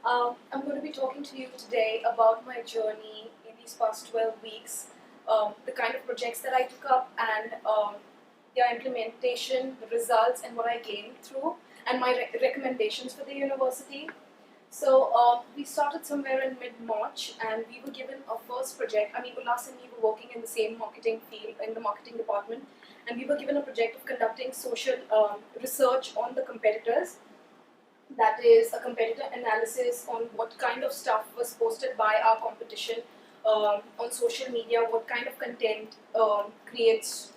I'm going to be talking to you today about my journey in these past 12 weeks, the kind of projects that I took up and their implementation, the results and what I gained through, and my recommendations for the university. So we started somewhere in mid-March and we were given our first project. I mean, Ullas and me were working in the same marketing field, in the marketing department, and we were given a project of conducting social research on the competitors. That is a competitor analysis on what kind of stuff was posted by our competition on social media, what kind of content creates,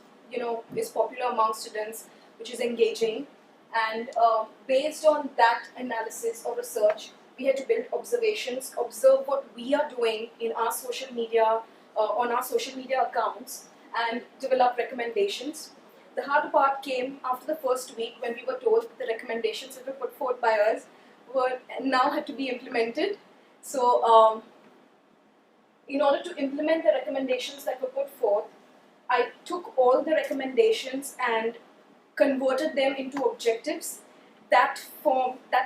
is popular among students, which is engaging. And based on that analysis or research, we had to build observations, observe what we are doing in our social media, on our social media accounts, and develop recommendations. The harder part came after the first week when we were told that the recommendations that were put forth by us were now had to be implemented. So in order to implement the recommendations that were put forth, I took all the recommendations and converted them into objectives that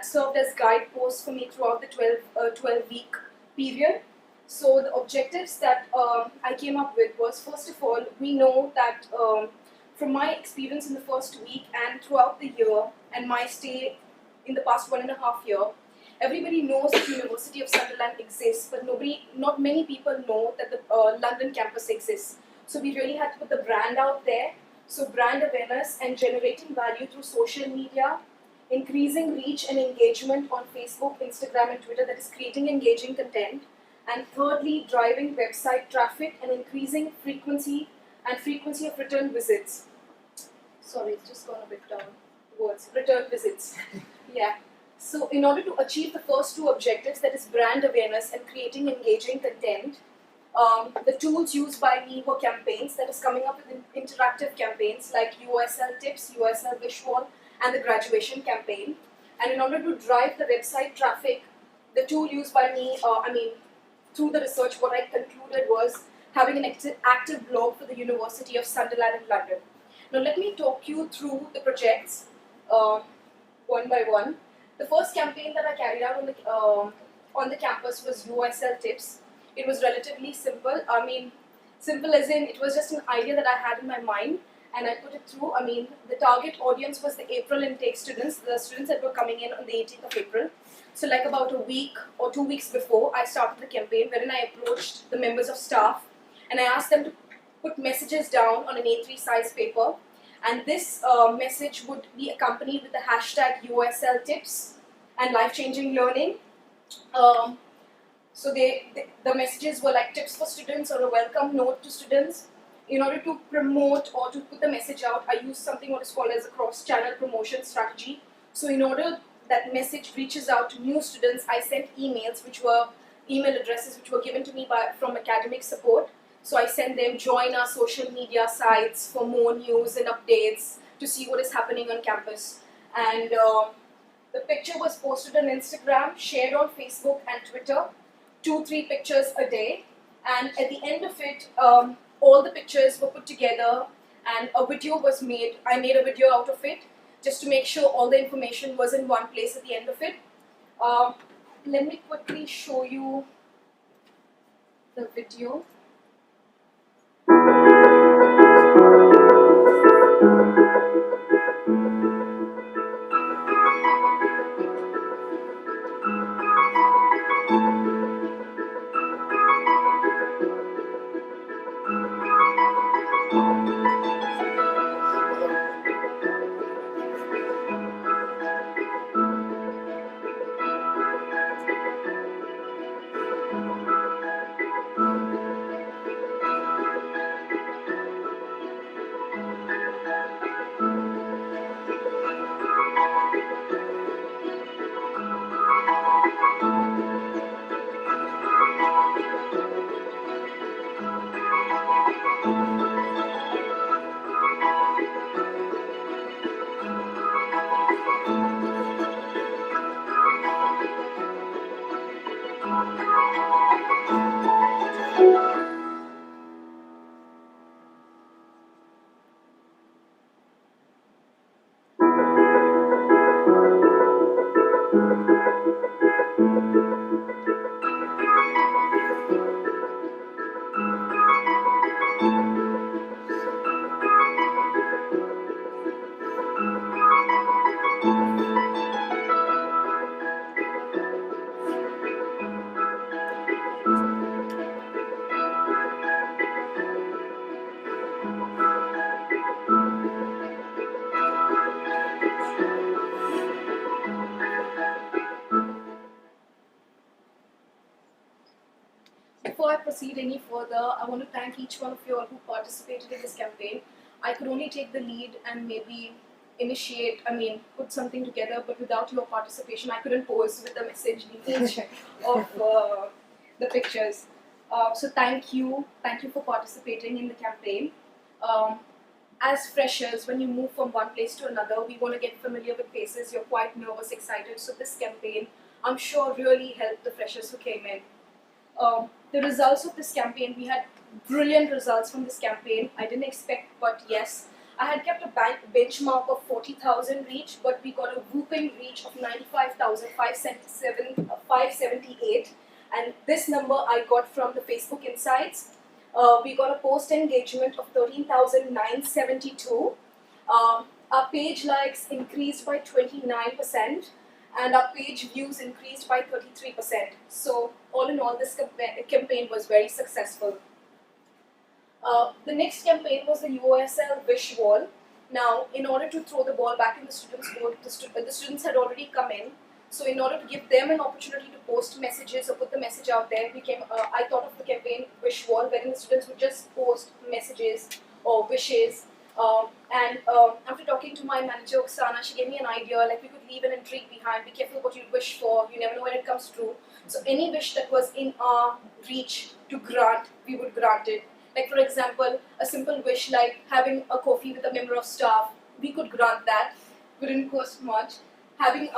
served as guideposts for me throughout the 12-week period. So the objectives that I came up with was, first of all, we know that from my experience in the first week and throughout the year and my stay in the past 1.5 years, everybody knows that the University of Sunderland exists, but not many people know that the London campus exists. So we really had to put the brand out there. So brand awareness and generating value through social media, increasing reach and engagement on Facebook, Instagram and Twitter, that is creating engaging content. And thirdly, driving website traffic and increasing frequency of return visits. Sorry, it's just gone a bit down. Words. Return visits. Yeah. So in order to achieve the first two objectives, that is brand awareness and creating engaging content, the tools used by me were campaigns, that is coming up with interactive campaigns like USL Tips, USL Wishwall, and the graduation campaign. And in order to drive the website traffic, the tool used by me, through the research, what I concluded was having an active blog for the University of Sunderland in London. Now let me talk you through the projects one by one. The first campaign that I carried out on the campus was USL Tips. It was relatively simple. Simple as in it was just an idea that I had in my mind and I put it through. The target audience was the April intake students, the students that were coming in on the 18th of April. So like about a week or 2 weeks before, I started the campaign wherein I approached the members of staff and I asked them to put messages down on an A3 size paper, and this message would be accompanied with the hashtag USL Tips and life-changing learning. So the messages were like tips for students or a welcome note to students. In order to promote or to put the message out, I used something what is called as a cross-channel promotion strategy. So in order that message reaches out to new students, I sent emails, which were email addresses which were given to me from academic support. So I sent them, join our social media sites for more news and updates to see what is happening on campus. And the picture was posted on Instagram, shared on Facebook and Twitter, 2-3 pictures a day. And at the end of it, all the pictures were put together and a video was made. I made a video out of it just to make sure all the information was in one place at the end of it. Let me quickly show you the video. Before I proceed any further, I want to thank each one of you all who participated in this campaign. I could only take the lead and maybe put something together, but without your participation, I couldn't pose with the message in each of the pictures. So thank you for participating in the campaign. As freshers, when you move from one place to another, we want to get familiar with faces. You're quite nervous, excited. So this campaign, I'm sure, really helped the freshers who came in. The results of this campaign, we had brilliant results from this campaign. I didn't expect, but yes. I had kept a benchmark of 40,000 reach, but we got a whooping reach of 95,578. And this number I got from the Facebook Insights. We got a post engagement of 13,972. Our page likes increased by 29%. And our page views increased by 33%. So all in all, this campaign was very successful. The next campaign was the UOSL Wish Wall. Now, in order to throw the ball back in the students' board, the students had already come in. So in order to give them an opportunity to post messages or put the message out there, I thought of the campaign Wish Wall, wherein the students would just post messages or wishes. After talking to my manager, Oksana, she gave me an idea, like we could leave an intrigue behind, be careful what you wish for, you never know when it comes true. So any wish that was in our reach to grant, we would grant it. Like for example, a simple wish like having a coffee with a member of staff, we could grant that, wouldn't cost much. Having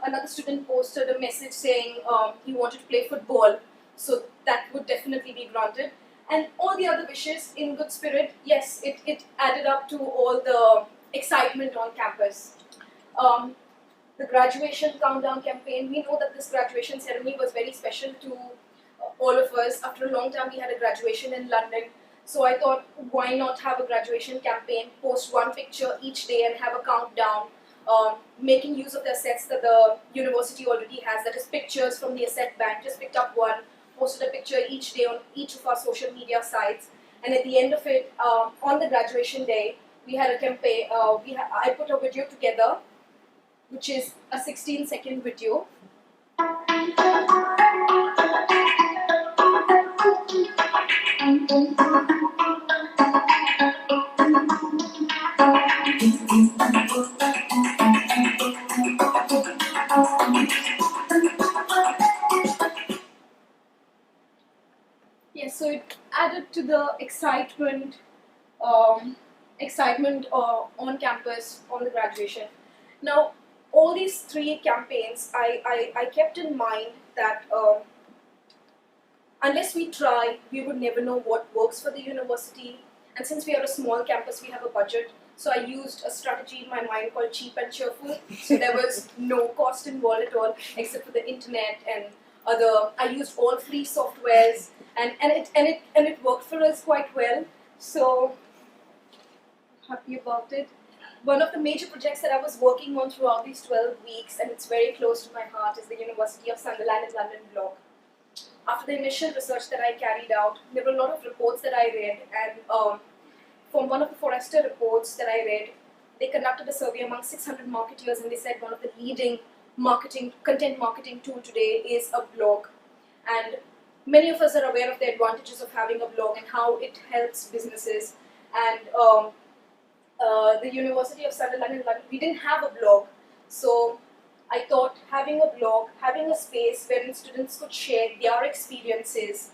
another student posted a message saying he wanted to play football, so that would definitely be granted. And all the other wishes in good spirit, yes, it added up to all the excitement on campus. The graduation countdown campaign, we know that this graduation ceremony was very special to all of us. After a long time, we had a graduation in London. So I thought, why not have a graduation campaign, post one picture each day and have a countdown, making use of the assets that the university already has, that is pictures from the asset bank. Just picked up one, posted a picture each day on each of our social media sites, and at the end of it, on the graduation day, we had a campaign. I put a video together, which is a 16-second video. Yes, so it added to the excitement on campus on the graduation. Now, all these three campaigns, I kept in mind that unless we try, we would never know what works for the university. And since we are a small campus, we have a budget. So I used a strategy in my mind called cheap and cheerful. So there was no cost involved at all, except for the internet and other. I used all free softwares, and it worked for us quite well. So happy about it. One of the major projects that I was working on throughout these 12 weeks, and it's very close to my heart, is the University of Sunderland in London blog. After the initial research that I carried out, there were a lot of reports that I read, and from one of the Forrester reports that I read, they conducted a survey among 600 marketeers, and they said one of the leading content marketing tool today is a blog. And many of us are aware of the advantages of having a blog and how it helps businesses. And the University of Sunderland in London, we didn't have a blog, so I thought having a blog, having a space wherein students could share their experiences,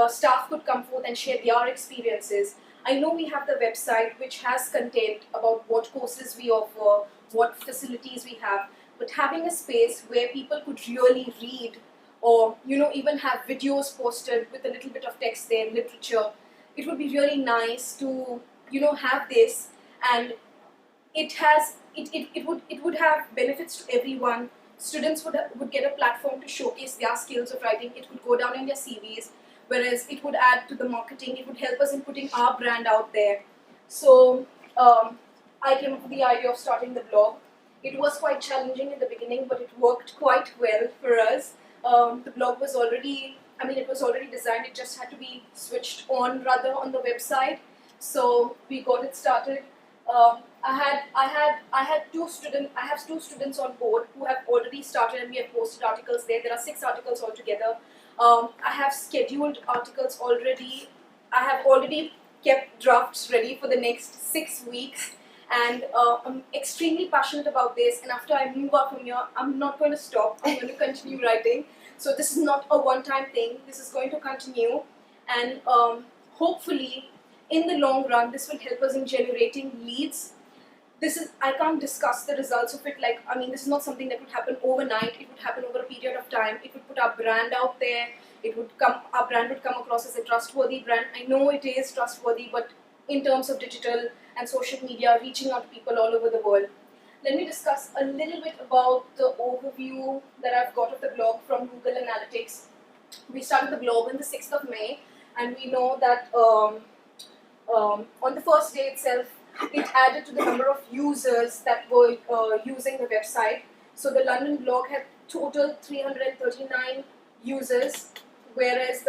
staff could come forth and share their experiences. I know we have the website which has content about what courses we offer, what facilities we have, but having a space where people could really read, or even have videos posted with a little bit of text there, literature, it would be really nice to have this, and it would have benefits to everyone. Students would get a platform to showcase their skills of writing. It could go down in their CVs, whereas it would add to the marketing. It would help us in putting our brand out there. So I came up with the idea of starting the blog. It was quite challenging in the beginning, but it worked quite well for us. The blog was already, it was already designed. It just had to be switched on rather on the website. So we got it started. I have two students on board who have already started, and we have posted articles there. There are 6 articles altogether. I have scheduled articles already. I have already kept drafts ready for the next 6 weeks, and I'm extremely passionate about this. And after I move out from here, I'm not going to stop. I'm going to continue writing. So this is not a one-time thing. This is going to continue, and hopefully, in the long run, this will help us in generating leads. I can't discuss the results of it. Like, I mean, this is not something that would happen overnight. It would happen over a period of time. It would put our brand out there. Our brand would come across as a trustworthy brand. I know it is trustworthy, but in terms of digital and social media, reaching out to people all over the world. Let me discuss a little bit about the overview that I've got of the blog from Google Analytics. We started the blog on the 6th of May, and we know that on the first day itself, it added to the number of users that were using the website. So the London blog had total 339 users, whereas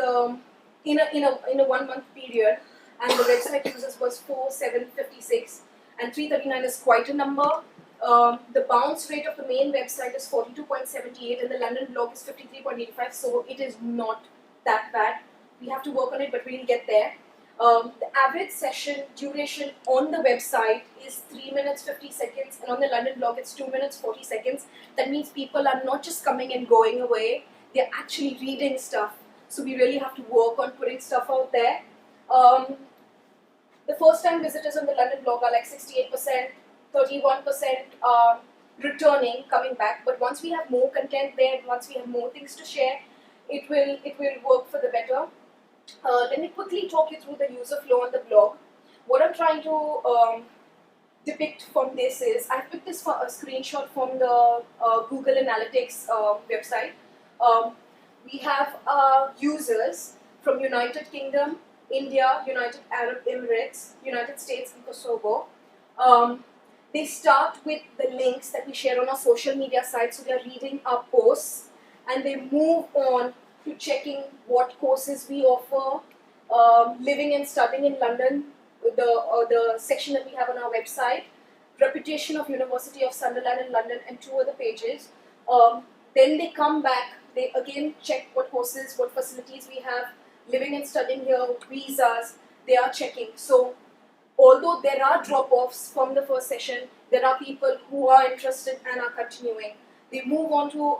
in a 1 month period, and the website users was 4,756, and 339 is quite a number. The bounce rate of the main website is 42.78, and the London blog is 53.85. So it is not that bad. We have to work on it, but we'll get there. The average session duration on the website is 3 minutes 50 seconds, and on the London blog it's 2 minutes 40 seconds. That means people are not just coming and going away, they're actually reading stuff. So we really have to work on putting stuff out there. The first time visitors on the London blog are like 68%, 31% returning, coming back. But once we have more content there, once we have more things to share, it will work for the better. Let me quickly talk you through the user flow on the blog. What I'm trying to depict from this is, I've picked this for a screenshot from the Google Analytics website. We have users from United Kingdom, India, United Arab Emirates, United States, and Kosovo. They start with the links that we share on our social media sites, so they're reading our posts, and they move on to checking what courses we offer, living and studying in London, the section that we have on our website, reputation of University of Sunderland in London, and 2 other pages. Then they come back, they again check what courses, what facilities we have, living and studying here, visas, they are checking. So although there are drop-offs from the first session, there are people who are interested and are continuing. They move on to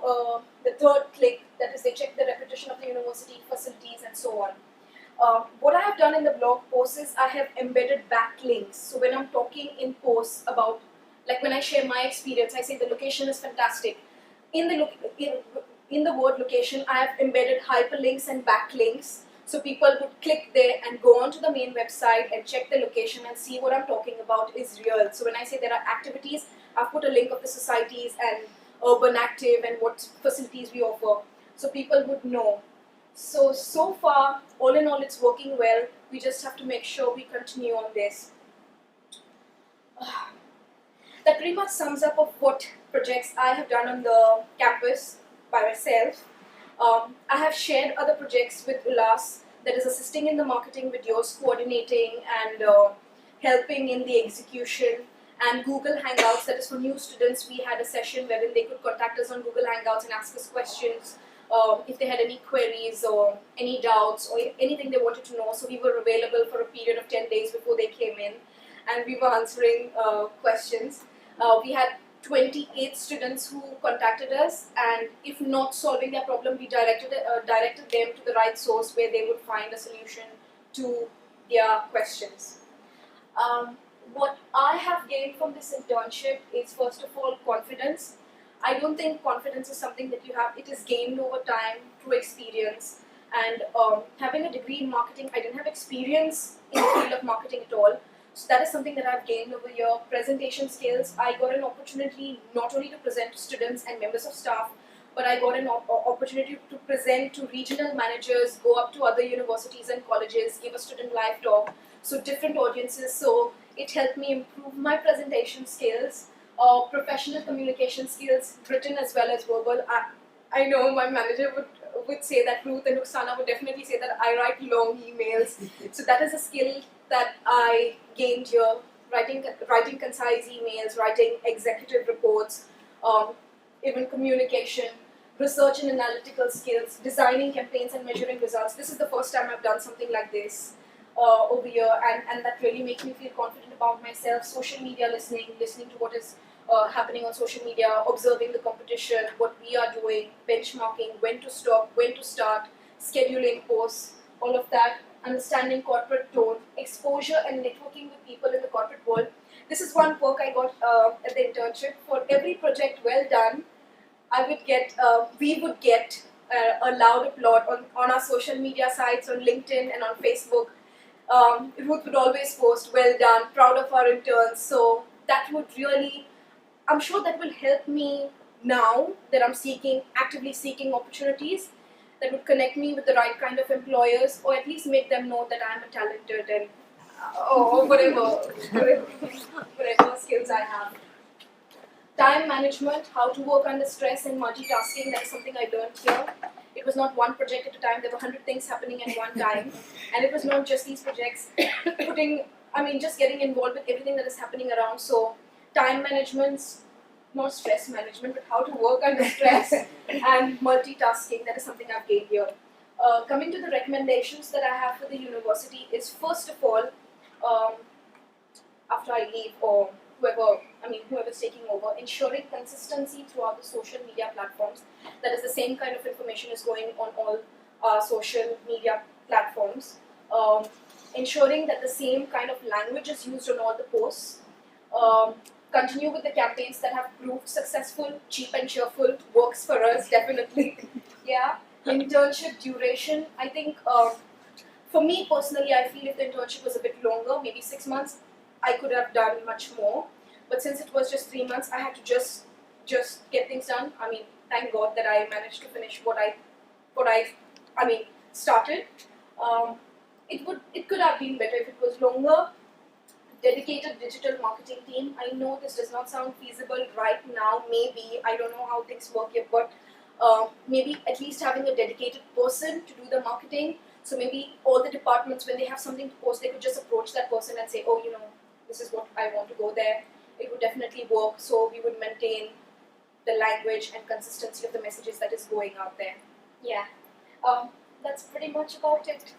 the third click, that is, they check the reputation of the university, facilities, and so on. What I have done in the blog posts is I have embedded backlinks. So when I'm talking in posts about, like when I share my experience, I say the location is fantastic. In the word location, I have embedded hyperlinks and backlinks. So people would click there and go onto the main website and check the location and see what I'm talking about is real. So when I say there are activities, I've put a link of the societies and Urban Active and what facilities we offer, so people would know. So far, all in all, it's working well. We just have to make sure we continue on this. That pretty much sums up of what projects I have done on the campus by myself. I have shared other projects with Ulas, that is assisting in the marketing videos, coordinating and helping in the execution. And Google Hangouts, that is for new students, we had a session wherein they could contact us on Google Hangouts and ask us questions if they had any queries or any doubts or anything they wanted to know. So we were available for a period of 10 days before they came in, and we were answering questions. We had 28 students who contacted us, and if not solving their problem, we directed them to the right source where they would find a solution to their questions. What I have gained from this internship is, first of all, confidence. I don't think confidence is something that you have. It is gained over time through experience. And having a degree in marketing, I didn't have experience in the field of marketing at all. So that is something that I've gained over here. Presentation skills. I got an opportunity not only to present to students and members of staff, but I got an opportunity to present to regional managers, go up to other universities and colleges, give a student live talk. So different audiences. So it helped me improve my presentation skills, professional communication skills, written as well as verbal. I know my manager would say that, Ruth and Ruxana would definitely say that I write long emails. So that is a skill that I gained here, writing concise emails, writing executive reports, even communication. research and analytical skills, designing campaigns and measuring results. This is the first time I've done something like this over here, and that really makes me feel confident about myself. Social media listening to what is happening on social media, observing the competition, what we are doing, benchmarking, when to stop, when to start, scheduling posts, all of that, understanding corporate tone, exposure and networking with people in the corporate world. This is one perk I got at the internship. For every project well done, we would get a loud applaud on our social media sites, on LinkedIn and on Facebook. Ruth would always post, well done, proud of our interns. So that would really, I'm sure that will help me now that I'm actively seeking opportunities that would connect me with the right kind of employers, or at least make them know that I'm a talented and or whatever skills I have. Time management, how to work under stress and multitasking, that is something I learned here. It was not one project at a time, there were 100 things happening at one time. And it was not just these projects, just getting involved with everything that is happening around. So time management, not stress management, but how to work under stress and multitasking, that is something I've gained here. Coming to the recommendations that I have for the university is, first of all, after I leave, or whoever's taking over, ensuring consistency throughout the social media platforms. That is, the same kind of information is going on all social media platforms. Ensuring that the same kind of language is used on all the posts. Continue with the campaigns that have proved successful. Cheap and cheerful works for us, definitely. Yeah. Internship duration, I think, for me personally, I feel if the internship was a bit longer, maybe 6 months, I could have done much more. But since it was just 3 months, I had to just get things done. Thank God that I managed to finish what I started. It could have been better if it was longer. Dedicated digital marketing team. I know this does not sound feasible right now. Maybe, I don't know how things work here, but maybe at least having a dedicated person to do the marketing. So maybe all the departments, when they have something to post, they could just approach that person and say, oh, this is what I want to go there. It would definitely work. So we would maintain the language and consistency of the messages that is going out there. Yeah, that's pretty much about it.